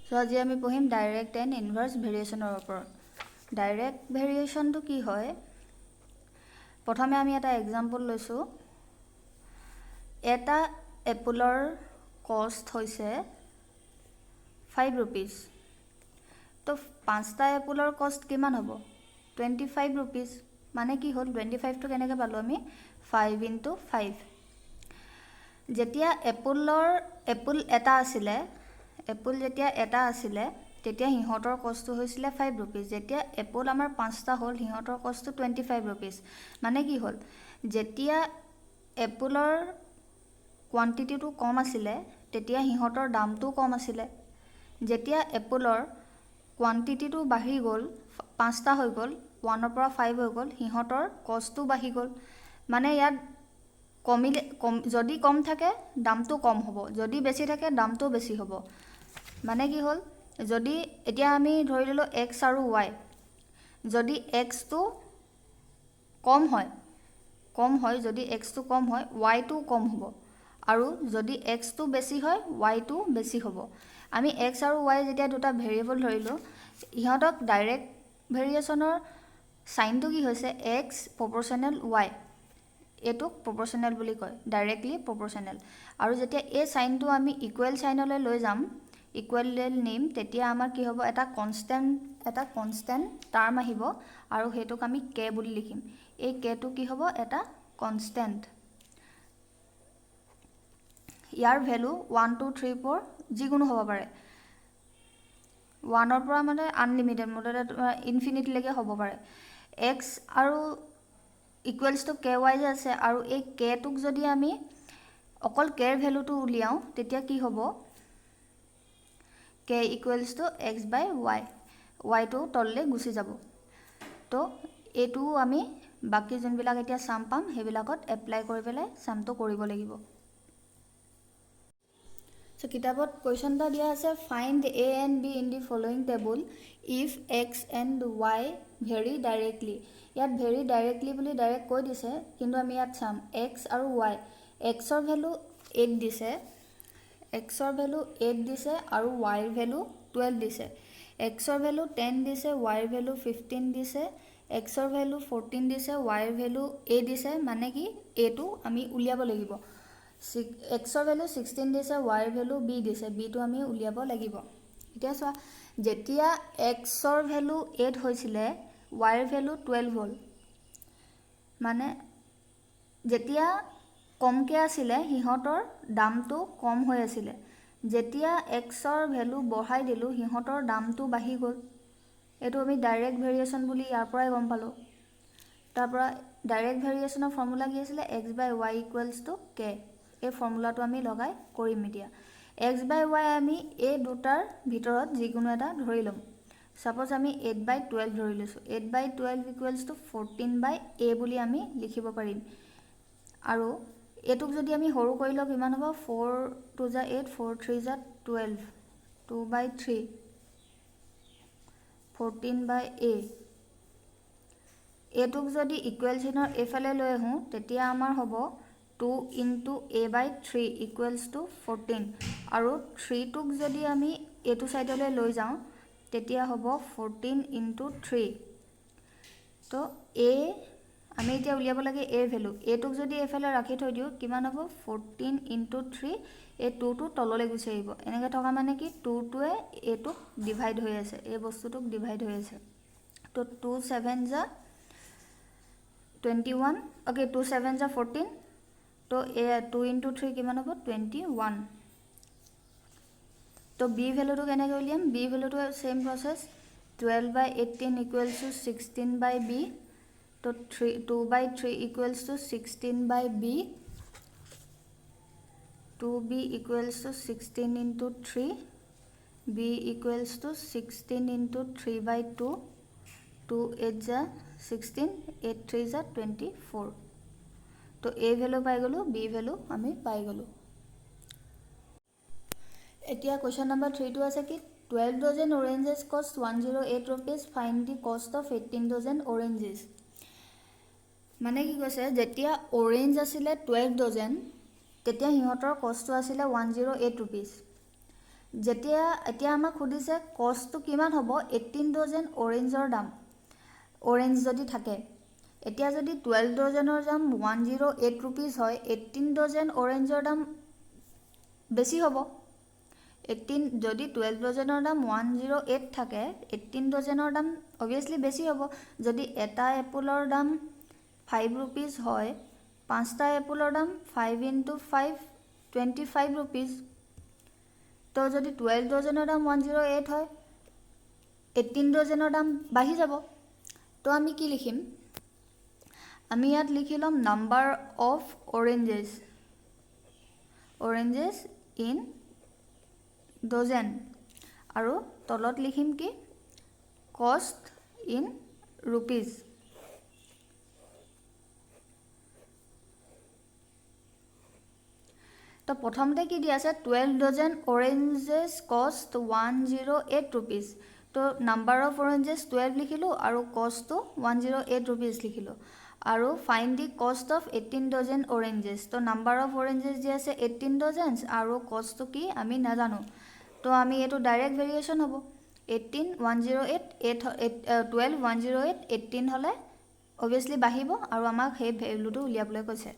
So আজি আমি পঢ়িম ডাইৰেক্ট এণ্ড ইনভাৰ্স ভেৰিয়েশ্যনৰ ওপৰত। ডাইৰেক্ট ভেৰিয়েশ্যনটো কি হয়, প্ৰথমে আমি এটা এক্সাম্পল লৈছোঁ। এটা এপলৰ কষ্ট হৈছে 5 rupees। তো 5টা এপলৰ কষ্ট কিমান হ'ব? 25 rupees। মানে কি হ'ল, 25টো কেনেকৈ পালোঁ আমি? 5 × 5। যেতিয়া এপল এটা আছিলে, যেতিয়া এটা আছিলে তেতিয়া সিহঁতৰ কষ্ট হৈছিলে 5 rupees। যেতিয়া এপল আমাৰ 5টা হ'ল, সিহঁতৰ কষ্ট 25 rupees। মানে কি হ'ল, যেতিয়া এপলৰ কোৱান্টিটিটো কম আছিলে তেতিয়া সিহঁতৰ দামটো কম আছিলে। যেতিয়া এপলৰ কোৱান্টিটিটো বাঢ়ি গ'ল, 5টা হৈ গ'ল, 1ৰ পৰা 5 হৈ গ'ল, সিহঁতৰ কষ্টটো বাঢ়ি গ'ল। মানে ইয়াত যদি কম থাকে দামটো কম হ'ব, যদি বেছি থাকে দামটো বেছি হ'ব। মানে কি হ'ল, যদি এতিয়া আমি ধৰি ল'লোঁ এক্স আৰু ৱাই, যদি এক্সটো কম হয়, যদি এক্সটো কম হয় ৱাইটো কম হ'ব, আৰু যদি এক্সটো বেছি হয় ৱাইটো বেছি হ'ব। আমি এক্স আৰু ৱাই যেতিয়া দুটা ভেৰিয়েবল ধৰিলোঁ, ইহঁতক ডাইৰেক্ট ভেৰিয়েশ্যনৰ চাইনটো কি হৈছে, এক্স প্ৰপৰ্চনেল ৱাই। এইটোক প্ৰপৰ্চনেল বুলি কয়, ডাইৰেক্টলি প্ৰপৰ্চনেল। আৰু যেতিয়া এই চাইনটো আমি ইকুৱেল চাইনলৈ লৈ যাম, ইকুৱেল নিম, তেতিয়া আমাৰ কি হ'ব, এটা কনষ্টেণ্ট টাৰ্ম আহিব, আৰু সেইটোক আমি কে বুলি লিখিম। এই কেটো কি হ'ব, এটা কনষ্টেণ্ট। ইয়াৰ ভেলু 1 2 3 4 যিকোনো হ'ব পাৰে। 1ৰ পৰা মানে আনলিমিটেড, মুঠতে ইনফিনিটিলৈকে হ'ব পাৰে। এক্স আৰু ইকুৱেলছ টু কে ৱাই যে আছে, আৰু এই কেটোক যদি আমি অকল কেৰ ভেলুটো উলিয়াওঁ তেতিয়া কি হ'ব, k equals to x by y. ৱাইটো তললৈ গুচি যাব। তো এইটো আমি বাকী যোনবিলাক এতিয়া চাম পাম সেইবিলাকত এপ্লাই কৰি পেলাই চামটো কৰিব লাগিব। চ' কিতাপত কুৱেশ্যন এটা দিয়া আছে, find A and be in the following table if x and Y very directly. ইয়াত ভেৰি ডাইৰেক্টলি বুলি ডাইৰেক্ট কৈ দিছে, কিন্তু আমি ইয়াত চাম এক্স আৰু ৱাই। এক্সৰ ভেলু 8 দিছে, আৰু ৱাইৰ ভেলু 12 দিছে। এক্সৰ ভেলু 10 দিছে, ৱাইৰ ভেলু 15 দিছে, এক্সৰ ভেলু 14 দিছে, ৱাইৰ ভেলু a দিছে। মানে কি, এইটো আমি উলিয়াব লাগিব। এক্সৰ ভেলু 16 দিছে, ৱাইৰ ভেলু b দিছে, bটো আমি উলিয়াব লাগিব। এতিয়া চোৱা, যেতিয়া এক্সৰ ভেলু 8 হৈছিলে, ৱাইৰ ভেলু 12 হ'ল। মানে যেতিয়া কমকৈ আছিলে সিহঁতৰ দামটো কম হৈ আছিলে, যেতিয়া এক্সৰ ভেলু বঢ়াই দিলোঁ সিহঁতৰ দামটো বাঢ়ি গ'ল। এইটো আমি ডাইৰেক্ট ভেৰিয়েশ্যন বুলি ইয়াৰ পৰাই গম পালোঁ। তাৰপৰা ডাইৰেক্ট ভেৰিয়েশ্যনৰ ফৰ্মুলা কি আছিলে, x by y equals to k. এই ফৰ্মুলাটো আমি লগাই কৰিম এতিয়া। এক্স বাই ৱাই আমি এই দুটাৰ ভিতৰত যিকোনো এটা ধৰি ল'ম। ছাপ'জ আমি 8/12 ধৰি লৈছোঁ। 8/12 ইকুৱেলছ টু 14/a বুলি আমি লিখিব পাৰিম। আৰু এইটোক যদি আমি সৰু কৰি লওঁ কিমান হ'ব, 4 2 = 8, 4 3 = 12, 2/3, 14/a। এইটোক যদি ইকুৱেল চিনৰ এইফালে লৈ আহোঁ তেতিয়া আমাৰ হ'ব 2 × a/3 ইকুৱেলছ টু 14, আৰু 3টোক যদি আমি এইটো ছাইডলৈ লৈ যাওঁ তেতিয়া হ'ব 14 × 3। তো আমি এতিয়া উলিয়াব লাগে a ভেলু। এইটোক যদি এইফালে ৰাখি থৈ দিওঁ কিমান হ'ব, 14 × 3, এই 2টো তললৈ গুচি আহিব। এনেকৈ থকা মানে কি, 2টোৱে এইটোক ডিভাইড হৈ আছে, এই বস্তুটোক ডিভাইড হৈ আছে। তো 2 7 = 21, 2 7 = 14, তো 2 × 3 কিমান হ'ব, 21। তো বি ভেলুটো কেনেকৈ উলিয়াম, বি ভেলুটো same process, 12/18 equals to 16/b। তো 2/3 equals to 16/b, 2b equals to 16 × 3, b equals to 16 × 3/2, 2 8 = 16, 8 3 = 24। তো a ভেলু পাই গ'লোঁ, b ভেলু আমি পাই গ'লোঁ। এতিয়া question number 3 টো আছে কি 12 dozen oranges cost 108 rupees, find the cost of 18 dozen oranges. মানে কি কৈছে যেতিয়া orange আছিলে 12 dozen তেতিয়া হিহঁতৰ কষ্ট আছিলে 108 rupees. যেতিয়া এতিয়া আমাক খুদিছে কষ্টটো কিমান হ'ব 18 dozen orangeৰ দাম orange যদি থাকে এতিয়া যদি 12 dozenৰ দাম 108 rupees হয় 18 dozen orangeৰ দাম বেছি হ'ব 18 যদি 12 dozenৰ দাম 108 থাকে 18 dozenৰ দাম obviously বেছি হ'ব যদি এটা এপলৰ দাম 5 rupees হয় পাঁচটা এপলৰ দাম 5 into 5 25 rupees তো যদি 12 dozenৰ দাম 108 হয় 18 dozenৰ দাম বাঢ়ি যাব তো আমি কি লিখিম আমি ইয়াত লিখি লম number of oranges in dozen আৰু তলত লিখিম কি cost in rupees তো প্ৰথমতে কি দিয়া আছে 12 dozen oranges cost 108 rupees তো number of oranges 12 লিখিলো আৰু cost তো 108 rupees লিখিলো আৰু find the cost of 18 dozen oranges তো number of oranges দিয়া আছে 18 dozens আৰু cost তো কি আমি নাজানো তো আমি এটো ডাইৰেক্ট ভেৰিয়েশন হ'ব 18 108 12 108 18 হলে obviously বাহিব আৰু আমাক হে ভ্যালুটো উলিয়াবলৈ কৈছে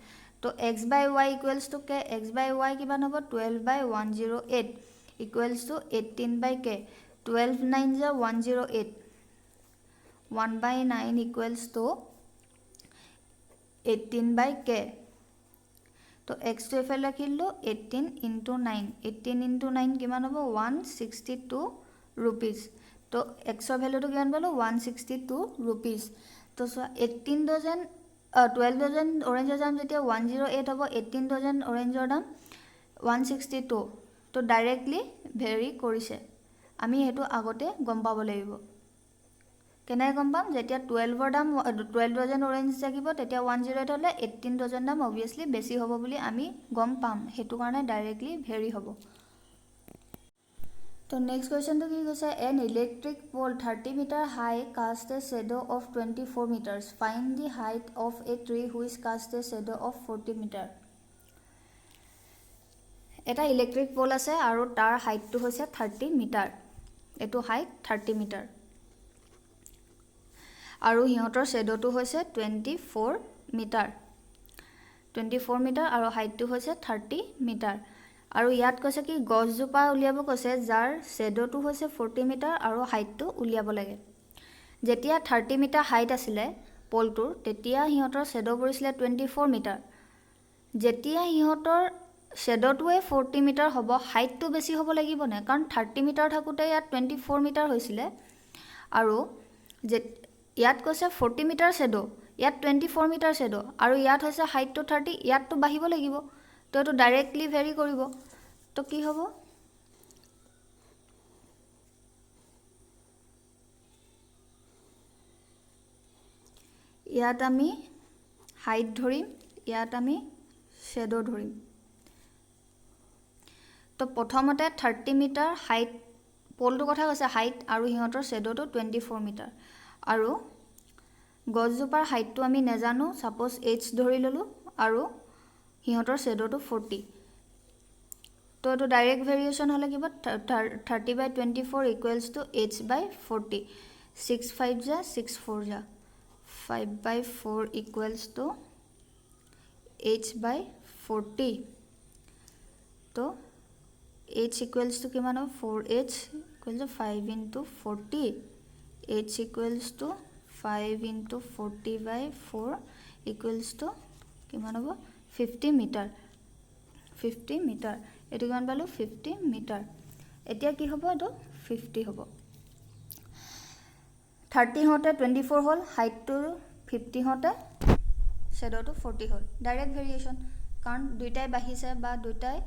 তো x by y equals to k x by y কিমান হ'ব 12 by 108 equals to 18 by k 12 9 is 108 1 by 9 equals to 18 by k তো x to এফালে ৰাখিলো 18 into 9 18 into 9 কিমান হ'ব 162 rupees তো x ৰ ভ্যালুটো কিমান পালো 162 rupees তো 18 dozen 12 dozen orange দাম যেতিয়া 108 হ'ব 18 dozen orange দাম 162 তো ডাইৰেক্টলি ভেৰি কৰিছে আমি হেতু আগতে গম পাব লাগিব কেনে গম পাম যেতিয়া 12 দাম 12 dozen orange থাকিব তেতিয়া 108 হলে 18 dozen দাম obviously বেছি হ'ব বুলি আমি গম পাম হেতু কাৰণে ডাইৰেক্টলি ভেৰি হ'ব তো নেক্সট কোৱেশ্চন তো কি কৈছে an electric pole 30 meter high cast a shadow of 24 meters find the height of a tree which cast a shadow of 40 meter এটা ইলেক্ট্ৰিক পোল আছে আৰু তাৰ হাইটটো হৈছে 30 মিটাৰ এটো হাইট 30 মিটাৰ আৰু হিহঁতৰ শ্যাডোটো হৈছে 24 মিটাৰ 24 মিটাৰ আৰু হাইটটো হৈছে 30 মিটাৰ আৰু ইয়াত কৈছে কি গছজোপা উলিয়াব কৈছে যাৰ শ্যাডোটো হৈছে 40 মিটাৰ আৰু হাইটটো উলিয়াব লাগে যেতিয়া 30 মিটাৰ হাইট আছিল পোলটোৰ তেতিয়া হিহঁতৰ শ্যাডো পৰিছিলে 24 মিটাৰ যেতিয়া হিহঁতৰ শ্যাডোটোৱে 40 মিটাৰ হ'ব হাইটটো বেছি হ'ব লাগিব না কাৰণ 30 মিটাৰ থাকুতে ইয়াত 24 মিটাৰ হৈছিল আৰু ইয়াত কৈছে 40 মিটাৰ শ্যাডো ইয়াত 24 মিটাৰ শ্যাডো আৰু ইয়াত হৈছে হাইটটো 30 ইয়াতটো বাঢ়িব লাগিব তো এটো ডাইৰেক্টলি ভেৰি কৰিব তো কি হ'ব ইয়াত আমি হাইট ধৰিম ইয়াত আমি শ্যাডো ধৰিম তো প্ৰথমতে 30 মিটাৰ হাইট পোলটো কথা কৈছে হাইট আৰু হিহঁতৰ শ্যাডোটো 24 মিটাৰ আৰু গছজোপাৰ হাইটটো আমি নেজানো সাপোজ h ধৰি ললো আৰু হিহঁতৰ শ্যাডোটো 40 তো এটো ডাইৰেক্ট ভেৰিয়েশন হলে কিবা 30 by 24 equals to h by 40 6 5 ja 6 4 ja 5 by 4 equals to h by 40 तो h equals to किमान हो 4h equals to 5 into 40 h equals to 5 into 40 by 4 equals to किमान हो 50 meter 50 meter এটো কিমান পালো 50 meter এতিয়া কি হ'ব এটো 50 হ'ব 30 হতে 24 হল হাইট টু 50 হতে শ্যাডো টু 40 হল ডাইৰেক্ট ভেৰিয়েশন কাৰণ দুইটাই বাহিছে বা দুইটাই